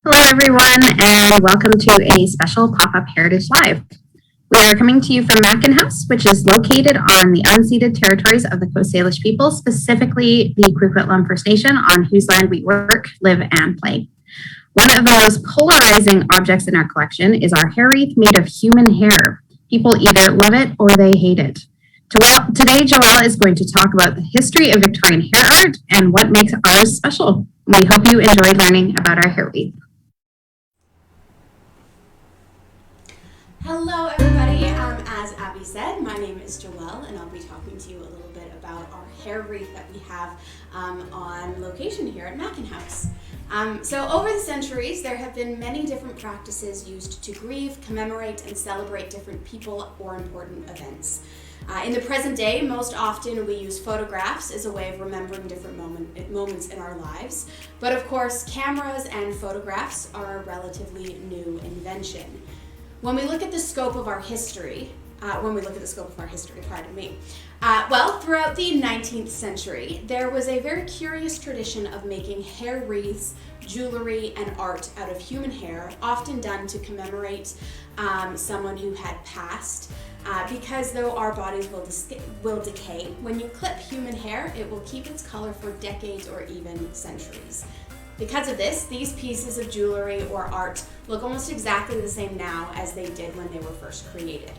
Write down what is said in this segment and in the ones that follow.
Hello, everyone, and welcome to a special pop-up Heritage Live. We are coming to you from Mackin House, which is located on the unceded territories of the Coast Salish people, specifically the Kwikwetlem First Nation, on whose land we work, live, and play. One of the most polarizing objects in our collection is our hair wreath made of human hair. People either love it or they hate it. Today, Joelle is going to talk about the history of Victorian hair art and what makes ours special. We hope you enjoyed learning about our hair wreath. Hello everybody, as Abby said, my name is Joelle and I'll be talking to you a little bit about our hair wreath that we have on location here at Mackin House. So over the centuries, there have been many different practices used to grieve, commemorate, and celebrate different people or important events. In the present day, most often we use photographs as a way of remembering different moments in our lives. But of course, cameras and photographs are a relatively new invention. When we look at the scope of our history, well, throughout the 19th century, there was a very curious tradition of making hair wreaths, jewelry, and art out of human hair, often done to commemorate someone who had passed. Because though our bodies will decay, when you clip human hair, it will keep its color for decades or even centuries. Because of this, these pieces of jewelry or art look almost exactly the same now as they did when they were first created.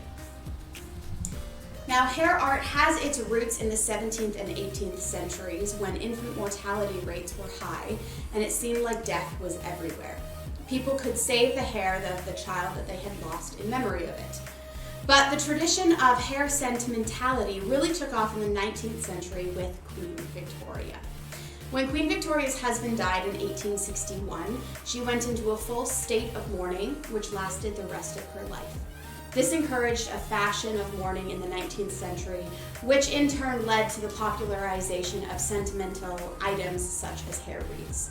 Now, hair art has its roots in the 17th and 18th centuries when infant mortality rates were high and it seemed like death was everywhere. People could save the hair of the child that they had lost in memory of it. But the tradition of hair sentimentality really took off in the 19th century with Queen Victoria. When Queen Victoria's husband died in 1861, she went into a full state of mourning, which lasted the rest of her life. This encouraged a fashion of mourning in the 19th century, which in turn led to the popularization of sentimental items such as hair wreaths.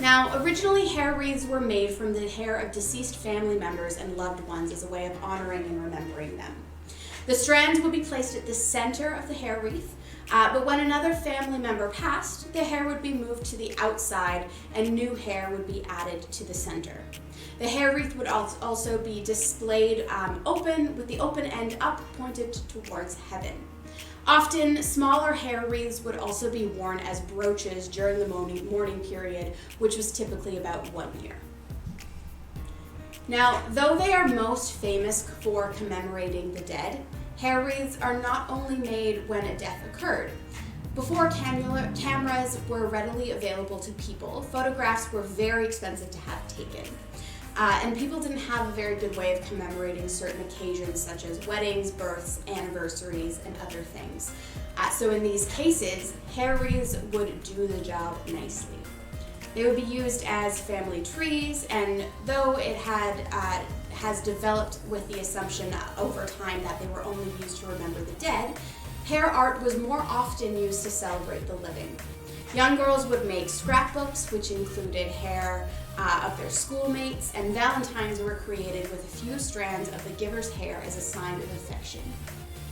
Now, originally hair wreaths were made from the hair of deceased family members and loved ones as a way of honoring and remembering them. The strands would be placed at the center of the hair wreath, but when another family member passed, the hair would be moved to the outside and new hair would be added to the center. The hair wreath would also be displayed open, with the open end up, pointed towards heaven. Often, smaller hair wreaths would also be worn as brooches during the mourning period, which was typically about 1 year. Now, though they are most famous for commemorating the dead, hair wreaths are not only made when a death occurred. Before cameras were readily available to people, photographs were very expensive to have taken. And people didn't have a very good way of commemorating certain occasions such as weddings, births, anniversaries, and other things. So in these cases, hair wreaths would do the job nicely. They would be used as family trees, and though it has developed with the assumption over time that they were only used to remember the dead, hair art was more often used to celebrate the living. Young girls would make scrapbooks, which included hair of their schoolmates, and valentines were created with a few strands of the giver's hair as a sign of affection.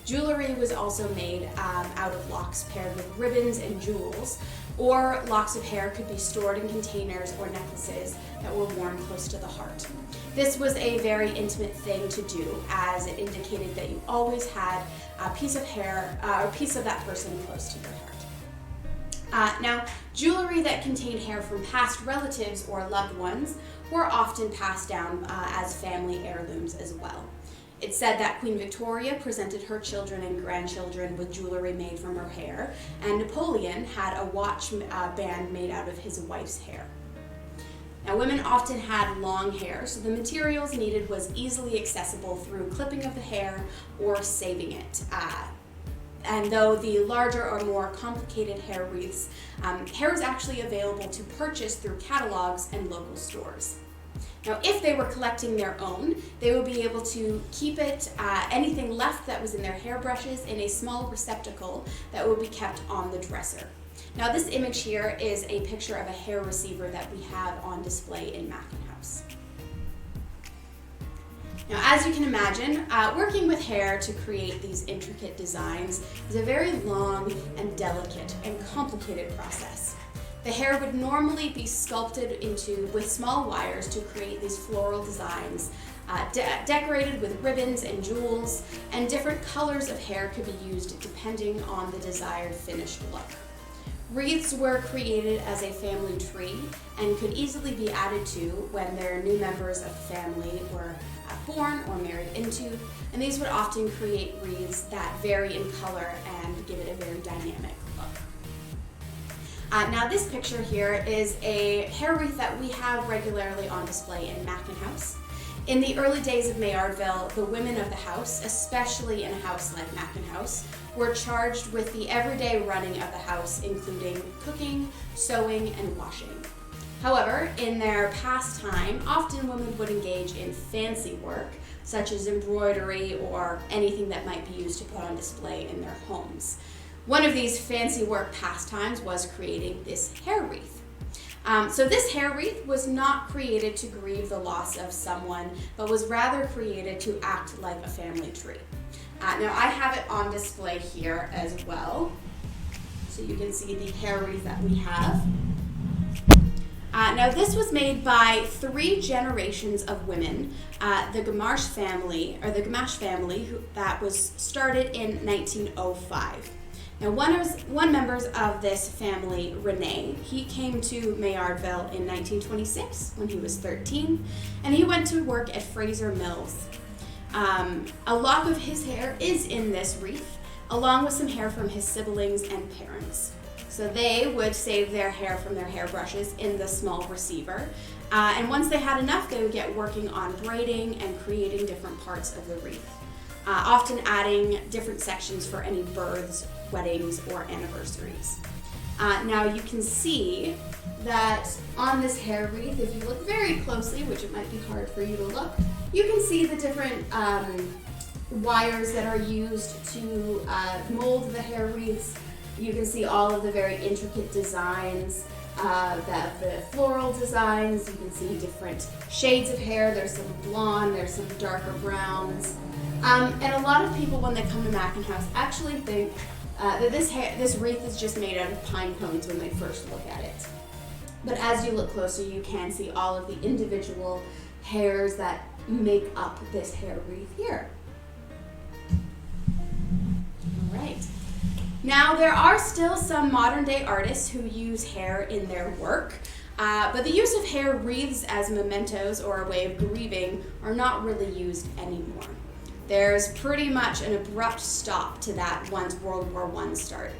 Jewelry was also made out of locks paired with ribbons and jewels, or locks of hair could be stored in containers or necklaces that were worn close to the heart. This was a very intimate thing to do, as it indicated that you always had a piece of hair, or a piece of that person close to your heart. Now, jewelry that contained hair from past relatives or loved ones were often passed down as family heirlooms as well. It's said that Queen Victoria presented her children and grandchildren with jewelry made from her hair, and Napoleon had a watch band made out of his wife's hair. Now, women often had long hair, so the materials needed was easily accessible through clipping of the hair or saving it. And though the larger or more complicated hair wreaths, hair is actually available to purchase through catalogs and local stores. Now, if they were collecting their own, they would be able to keep it, anything left that was in their hairbrushes, in a small receptacle that would be kept on the dresser. Now, this image here is a picture of a hair receiver that we have on display in Mackin House. Now, as you can imagine, working with hair to create these intricate designs is a very long and delicate and complicated process. The hair would normally be sculpted with small wires to create these floral designs, decorated with ribbons and jewels, and different colors of hair could be used depending on the desired finished look. Wreaths were created as a family tree and could easily be added to when their new members of the family were born or married into, and these would often create wreaths that vary in color and give it a very dynamic look. Now this picture here is a hair wreath that we have regularly on display in Mackin House. In the early days of Maillardville, the women of the house, especially in a house like Mackin House, were charged with the everyday running of the house, including cooking, sewing, and washing. However, in their pastime, often women would engage in fancy work, such as embroidery or anything that might be used to put on display in their homes. One of these fancy work pastimes was creating this hair wreath. So this hair wreath was not created to grieve the loss of someone, but was rather created to act like a family tree. Now I have it on display here as well, so you can see the hair wreath that we have. Now this was made by 3 generations of women, the Gamache family, that was started in 1905. Now one member of this family, Renee, he came to Maillardville in 1926 when he was 13, and he went to work at Fraser Mills. A lock of his hair is in this wreath, along with some hair from his siblings and parents. So they would save their hair from their hairbrushes in the small receiver, and once they had enough, they would get working on braiding and creating different parts of the wreath, often adding different sections for any births, weddings, or anniversaries. Now you can see that on this hair wreath, if you look very closely, which it might be hard for you to look, you can see the different wires that are used to mold the hair wreaths. You can see all of the very intricate designs, the floral designs. You can see different shades of hair. There's some blonde, there's some darker browns. And a lot of people, when they come to Mackin House, actually think that this wreath is just made out of pine cones when they first look at it. But as you look closer, you can see all of the individual hairs that make up this hair wreath here. All right. Now, there are still some modern day artists who use hair in their work, but the use of hair wreaths as mementos or a way of grieving are not really used anymore. There's pretty much an abrupt stop to that once World War I started.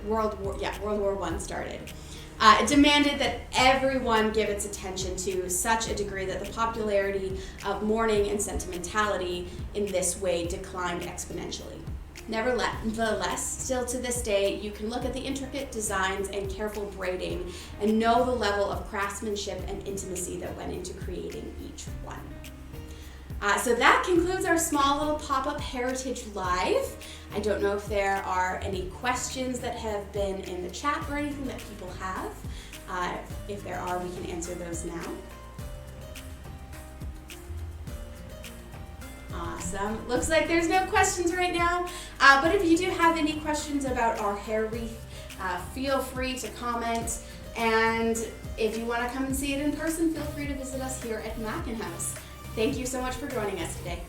It demanded that everyone give its attention to such a degree that the popularity of mourning and sentimentality in this way declined exponentially. Nevertheless, still to this day, you can look at the intricate designs and careful braiding and know the level of craftsmanship and intimacy that went into creating each one. So that concludes our small little pop-up Heritage Live. I don't know if there are any questions that have been in the chat or anything that people have. If there are, we can answer those now. Awesome. Looks like there's no questions right now, but if you do have any questions about our hair wreath, feel free to comment, and if you want to come and see it in person, feel free to visit us here at Mackin House. Thank you so much for joining us today.